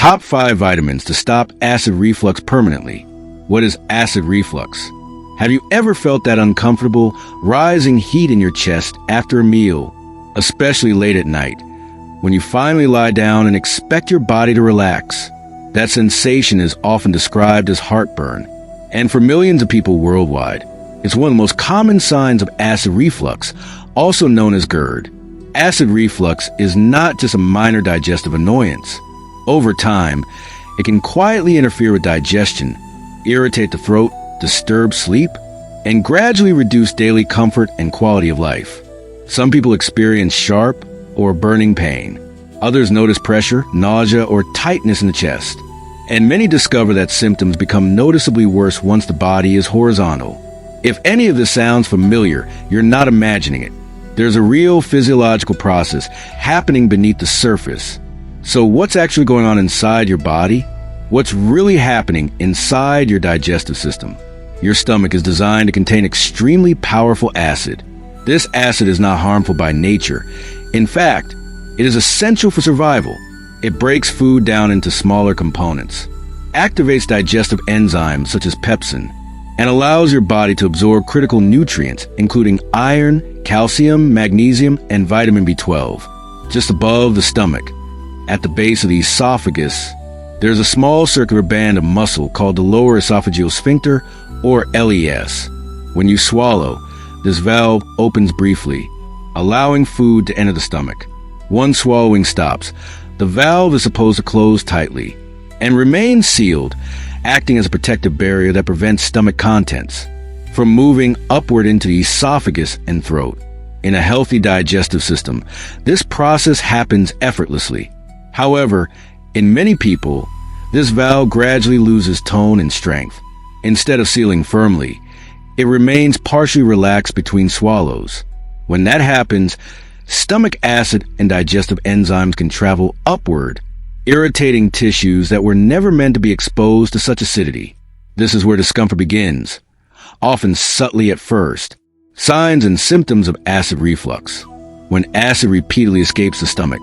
Top 5 vitamins to stop acid reflux permanently. What is acid reflux? Have you ever felt that uncomfortable, rising heat in your chest after a meal, especially late at night, when you finally lie down and expect your body to relax? That sensation is often described as heartburn, and for millions of people worldwide, it's one of the most common signs of acid reflux, also known as GERD. Acid reflux is not just a minor digestive annoyance. Over time, it can quietly interfere with digestion, irritate the throat, disturb sleep, and gradually reduce daily comfort and quality of life. Some people experience sharp or burning pain. Others notice pressure, nausea, or tightness in the chest. And many discover that symptoms become noticeably worse once the body is horizontal. If any of this sounds familiar, you're not imagining it. There's a real physiological process happening beneath the surface. So what's actually going on inside your body? What's really happening inside your digestive system? Your stomach is designed to contain extremely powerful acid. This acid is not harmful by nature. In fact, it is essential for survival. It breaks food down into smaller components, activates digestive enzymes such as pepsin, and allows your body to absorb critical nutrients, including iron, calcium, magnesium, and vitamin B12. Just above the stomach, at the base of the esophagus, there's a small circular band of muscle called the lower esophageal sphincter, or LES. When you swallow, this valve opens briefly, allowing food to enter the stomach. Once swallowing stops, the valve is supposed to close tightly and remain sealed, acting as a protective barrier that prevents stomach contents from moving upward into the esophagus and throat. In a healthy digestive system, this process happens effortlessly. However, in many people, this valve gradually loses tone and strength. Instead of sealing firmly, it remains partially relaxed between swallows. When that happens, stomach acid and digestive enzymes can travel upward, irritating tissues that were never meant to be exposed to such acidity. This is where discomfort begins, often subtly at first. Signs and symptoms of acid reflux. When acid repeatedly escapes the stomach,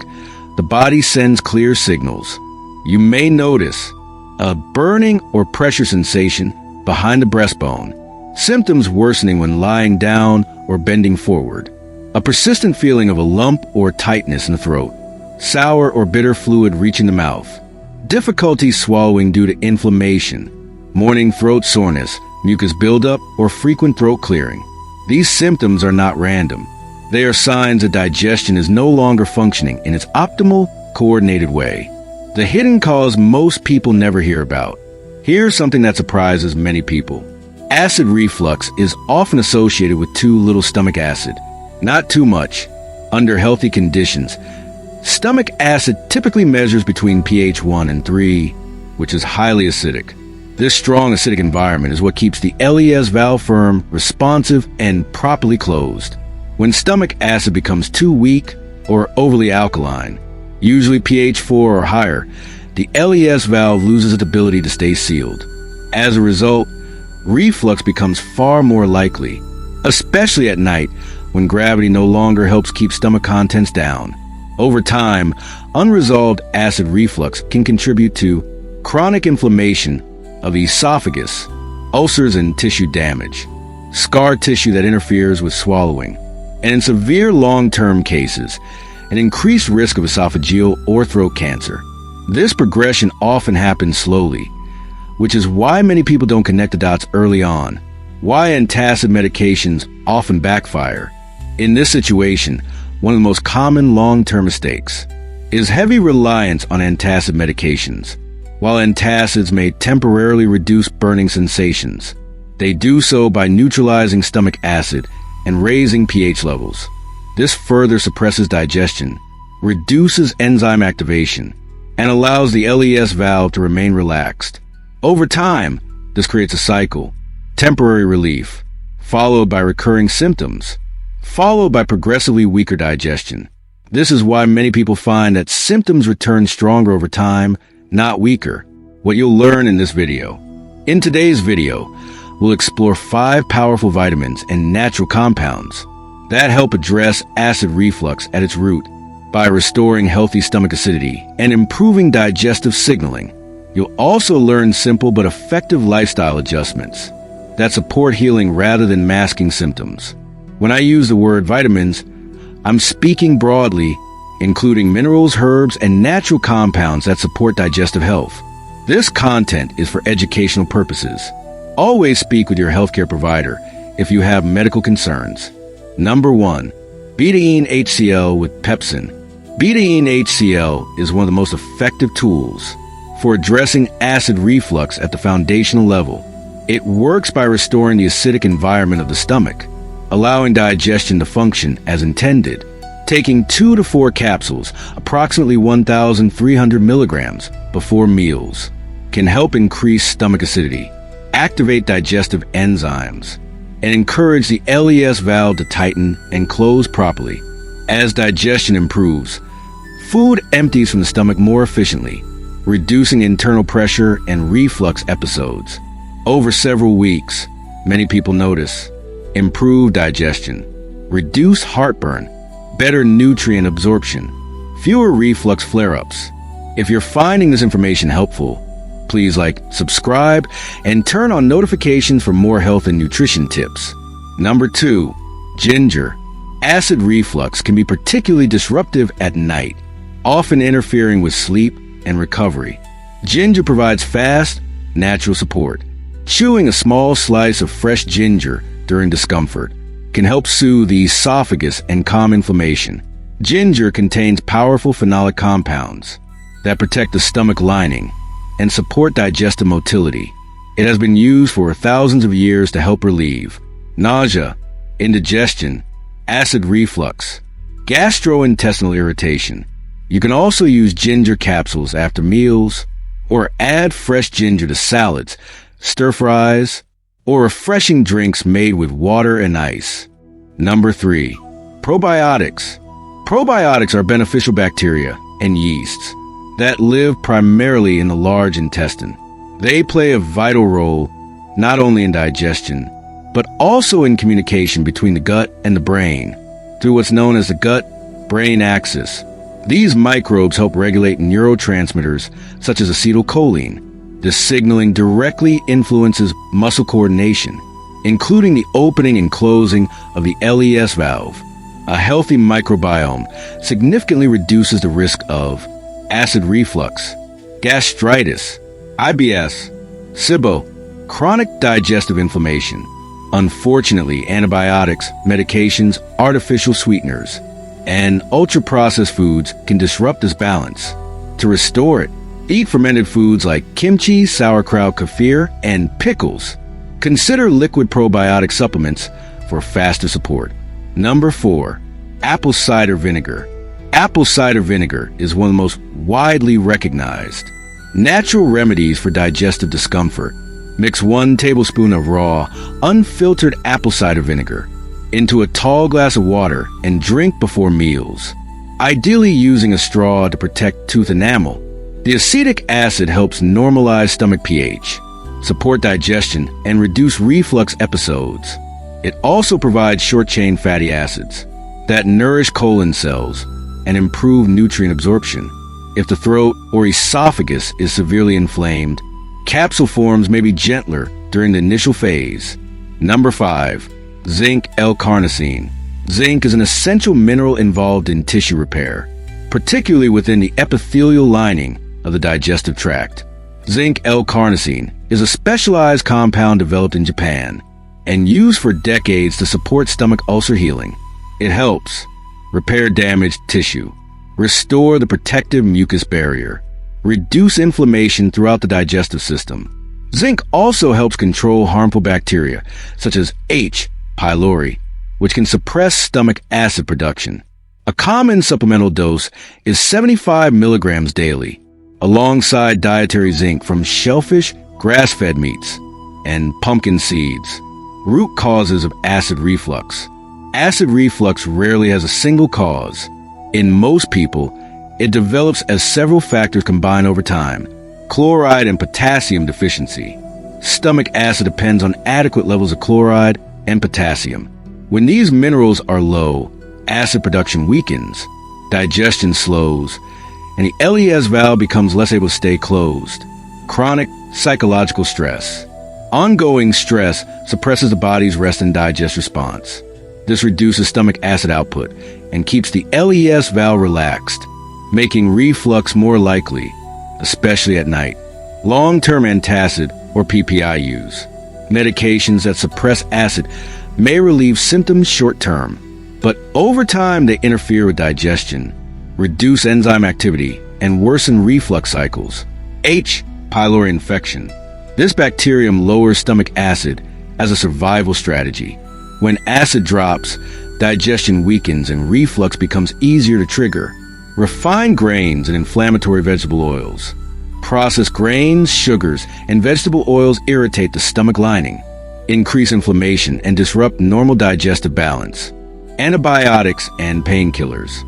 the body sends clear signals. You may notice a burning or pressure sensation behind the breastbone, symptoms worsening when lying down or bending forward, a persistent feeling of a lump or tightness in the throat, sour or bitter fluid reaching the mouth, difficulty swallowing due to inflammation, morning throat soreness, mucus buildup, or frequent throat clearing. These symptoms are not random. They are signs that digestion is no longer functioning in its optimal, coordinated way. The hidden cause most people never hear about. Here's something that surprises many people. Acid reflux is often associated with too little stomach acid, not too much. Under healthy conditions, stomach acid typically measures between pH 1 and 3, which is highly acidic. This strong acidic environment is what keeps the LES valve firm, responsive, and properly closed. When stomach acid becomes too weak or overly alkaline, usually pH 4 or higher, the LES valve loses its ability to stay sealed. As a result, reflux becomes far more likely, especially at night when gravity no longer helps keep stomach contents down. Over time, unresolved acid reflux can contribute to chronic inflammation of the esophagus, ulcers and tissue damage, scar tissue that interferes with swallowing, and in severe long-term cases, an increased risk of esophageal or throat cancer. This progression often happens slowly, which is why many people don't connect the dots early on, why antacid medications often backfire. In this situation, one of the most common long-term mistakes is heavy reliance on antacid medications. While antacids may temporarily reduce burning sensations, they do so by neutralizing stomach acid and raising pH levels. This further suppresses digestion, reduces enzyme activation, and allows the LES valve to remain relaxed. Over time, this creates a cycle: temporary relief, followed by recurring symptoms, followed by progressively weaker digestion. This is why many people find that symptoms return stronger over time, not weaker. What you'll learn in this video. In today's video, we'll explore 5 powerful vitamins and natural compounds that help address acid reflux at its root. by restoring healthy stomach acidity and improving digestive signaling. You'll also learn simple but effective lifestyle adjustments that support healing rather than masking symptoms. When I use the word vitamins, I'm speaking broadly, including minerals, herbs, and natural compounds that support digestive health. This content is for educational purposes. Always speak with your healthcare provider if you have medical concerns. Number 1. Betaine HCl with pepsin. Betaine HCl is one of the most effective tools for addressing acid reflux at the foundational level. It works by restoring the acidic environment of the stomach, allowing digestion to function as intended. Taking 2 to 4 capsules, approximately 1,300 milligrams, before meals can help increase stomach acidity, activate digestive enzymes, and encourage the LES valve to tighten and close properly. As digestion improves, food empties from the stomach more efficiently, reducing internal pressure and reflux episodes. Over several weeks, many people notice improved digestion, reduced heartburn, better nutrient absorption, fewer reflux flare-ups. If you're finding this information helpful, please subscribe, and turn on notifications for more health and nutrition tips. Number 2, ginger. Acid reflux can be particularly disruptive at night, often interfering with sleep and recovery. Ginger provides fast, natural support. Chewing a small slice of fresh ginger during discomfort can help soothe the esophagus and calm inflammation. Ginger contains powerful phenolic compounds that protect the stomach lining and support digestive motility. It has been used for thousands of years to help relieve nausea, indigestion, acid reflux, gastrointestinal irritation. You can also use ginger capsules after meals or add fresh ginger to salads, stir fries, or refreshing drinks made with water and ice. Number 3, probiotics. Probiotics are beneficial bacteria and yeasts that live primarily in the large intestine. They play a vital role not only in digestion, but also in communication between the gut and the brain through what's known as the gut-brain axis. These microbes help regulate neurotransmitters such as acetylcholine. This signaling directly influences muscle coordination, including the opening and closing of the LES valve. A healthy microbiome significantly reduces the risk of acid reflux, gastritis, IBS, SIBO, chronic digestive inflammation. Unfortunately, antibiotics, medications, artificial sweeteners, and ultra-processed foods can disrupt this balance. To restore it, eat fermented foods like kimchi, sauerkraut, kefir, and pickles. Consider liquid probiotic supplements for faster support. Number 4, apple cider vinegar. Apple cider vinegar is one of the most widely recognized natural remedies for digestive discomfort. Mix 1 tablespoon of raw, unfiltered apple cider vinegar into a tall glass of water and drink before meals, ideally using a straw to protect tooth enamel. The acetic acid helps normalize stomach pH, support digestion, and reduce reflux episodes. It also provides short-chain fatty acids that nourish colon cells and improve nutrient absorption. If the throat or esophagus is severely inflamed, capsule forms may be gentler during the initial phase. Number 5, zinc L-carnosine. Zinc is an essential mineral involved in tissue repair, particularly within the epithelial lining of the digestive tract. Zinc L-carnosine is a specialized compound developed in Japan and used for decades to support stomach ulcer healing. It helps repair damaged tissue, restore the protective mucus barrier, reduce inflammation throughout the digestive system. Zinc also helps control harmful bacteria such as H. pylori, which can suppress stomach acid production. A common supplemental dose is 75 milligrams daily, alongside dietary zinc from shellfish, grass-fed meats, and pumpkin seeds. Root causes of acid reflux. Acid reflux rarely has a single cause. In most people, it develops as several factors combine over time. Chloride and potassium deficiency. Stomach acid depends on adequate levels of chloride and potassium. When these minerals are low, acid production weakens, digestion slows, and the LES valve becomes less able to stay closed. Chronic psychological stress. Ongoing stress suppresses the body's rest and digest response. This reduces stomach acid output and keeps the LES valve relaxed, making reflux more likely, especially at night. Long-term antacid or PPI use. Medications that suppress acid may relieve symptoms short-term, but over time they interfere with digestion, reduce enzyme activity, and worsen reflux cycles. H. pylori infection. This bacterium lowers stomach acid as a survival strategy. When acid drops, digestion weakens and reflux becomes easier to trigger. Refined grains and inflammatory vegetable oils. Processed grains, sugars, and vegetable oils irritate the stomach lining, increase inflammation, and disrupt normal digestive balance. Antibiotics and painkillers.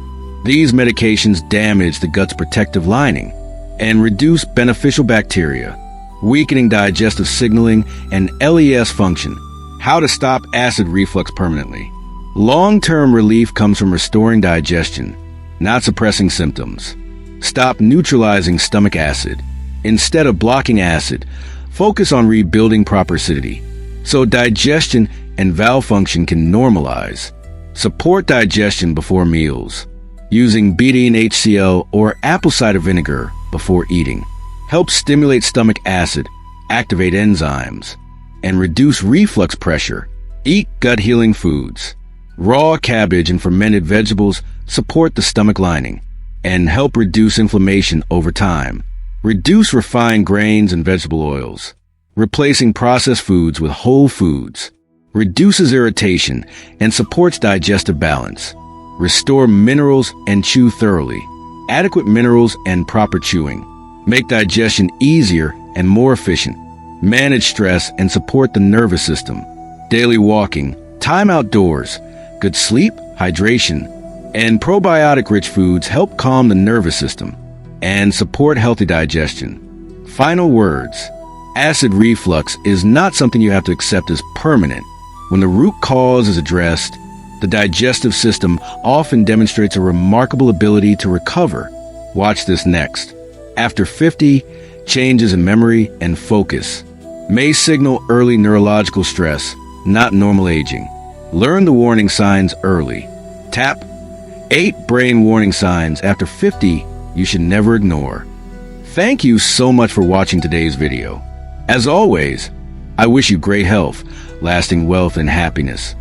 These medications damage the gut's protective lining and reduce beneficial bacteria, weakening digestive signaling and LES function. How to stop acid reflux permanently. Long-term relief comes from restoring digestion, not suppressing symptoms. Stop neutralizing stomach acid. Instead of blocking acid, focus on rebuilding proper acidity, so digestion and valve function can normalize. Support digestion before meals, using betaine HCl or apple cider vinegar before eating. Helps stimulate stomach acid, activate enzymes, and reduce reflux pressure. Eat gut-healing foods. Raw cabbage and fermented vegetables support the stomach lining and help reduce inflammation over time. Reduce refined grains and vegetable oils. Replacing processed foods with whole foods reduces irritation and supports digestive balance. Restore minerals and chew thoroughly. Adequate minerals and proper chewing make digestion easier and more efficient. Manage stress and support the nervous system. Daily walking, time outdoors, good sleep, hydration, and probiotic-rich foods help calm the nervous system and support healthy digestion. Final words. Acid reflux is not something you have to accept as permanent. When the root cause is addressed, the digestive system often demonstrates a remarkable ability to recover. Watch this next. After 50, changes in memory and focus may signal early neurological stress, not normal aging. Learn the warning signs early. Tap 8 brain warning signs after 50 you should never ignore. Thank you so much for watching today's video. As always, I wish you great health, lasting wealth, and happiness.